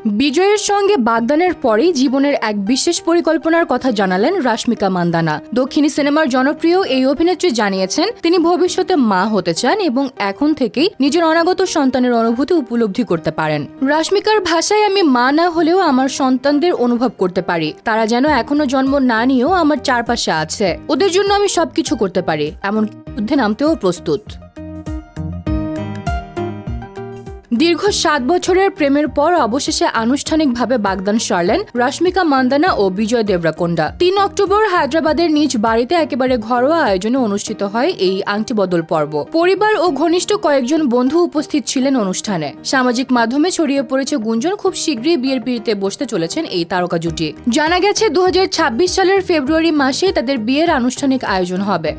বিজয়ের সঙ্গে বাগদানের পরেই জীবনের এক বিশেষ পরিকল্পনার কথা জানালেন রাশমিকা মান্দানা। দক্ষিণী সিনেমার জনপ্রিয় এই অভিনেত্রী জানিয়েছেন তিনি ভবিষ্যতে মা হতে চান এবং এখন থেকেই নিজের অনাগত সন্তানের অনুভূতি উপলব্ধি করতে পারেন। রাশমিকার ভাষায়, আমি মা না হলেও আমার সন্তানদের অনুভব করতে পারি, তারা যেন এখনো জন্ম না নিয়েও আমার চারপাশে আছে, ওদের জন্য আমি সবকিছু করতে পারি, এমনকি যুদ্ধে নামতেও প্রস্তুত। দীর্ঘ 7 বছরের প্রেমের পর অবশেষে আনুষ্ঠানিকভাবে বাগদান সারলেন রাশমিকা মান্দানা ও বিজয় দেবরাকোন্ডা। 3 অক্টোবর হায়দ্রাবাদের নিজ বাড়িতে একেবারে ঘরোয়া আয়োজনে অনুষ্ঠিত হয় এই আংটি বদল পর্ব। পরিবার ও ঘনিষ্ঠ কয়েকজন বন্ধু উপস্থিত ছিলেন অনুষ্ঠানে। সামাজিক মাধ্যমে ছড়িয়ে পড়েছে গুঞ্জন খুব শীঘ্রই বিয়ের পিঁড়িতে বসতে চলেছেন এই তারকা জুটি। জানা গেছে 2026 সালের ফেব্রুয়ারি মাসে তাদের বিয়ের আনুষ্ঠানিক আয়োজন হবে।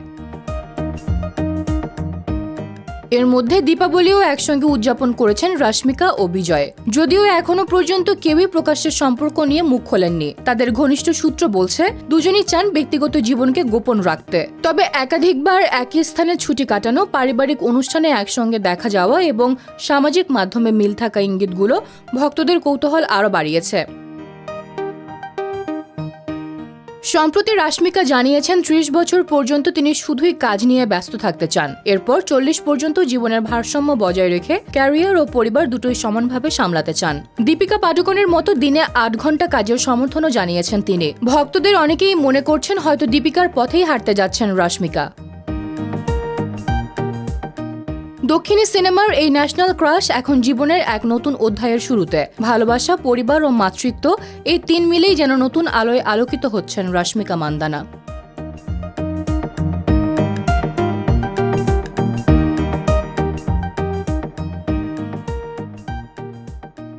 এর মধ্যে দীপাবলিও একসঙ্গে উদযাপন করেছেন রাশমিকা ও বিজয়। যদিও এখনো পর্যন্ত কেউই প্রকাশ্যের সম্পর্ক নিয়ে মুখ খোলেননি। তাদের ঘনিষ্ঠ সূত্র বলছে দুজনই চান ব্যক্তিগত জীবনকে গোপন রাখতে। তবে একাধিকবার একই স্থানে ছুটি কাটানো, পারিবারিক অনুষ্ঠানে একসঙ্গে দেখা যাওয়া এবং সামাজিক মাধ্যমে মিল থাকা ইঙ্গিতগুলো ভক্তদের কৌতূহল আরও বাড়িয়েছে। সম্প্রতি রাশমিকা জানিয়েছেন 30 বছর পর্যন্ত তিনি শুধুই কাজ নিয়ে ব্যস্ত থাকতে চান। এরপর 40 পর্যন্ত জীবনের ভারসাম্য বজায় রেখে ক্যারিয়ার ও পরিবার দুটোই সমানভাবে সামলাতে চান। দীপিকা পাডুকোনের মতো দিনে 8 ঘন্টা কাজের সমর্থনও জানিয়েছেন তিনি। ভক্তদের অনেকেই মনে করছেন হয়তো দীপিকার পথেই হাঁটতে যাচ্ছেন রাশমিকা। দক্ষিণী সিনেমার এই ন্যাশনাল ক্রাশ এখন জীবনের এক নতুন অধ্যায়ের শুরুতে। ভালোবাসা, পরিবার ও মাতৃত্ব, এই 3 মিলেই যেন নতুন আলোয় আলোকিত হচ্ছেন রাশমিকা মান্দানা।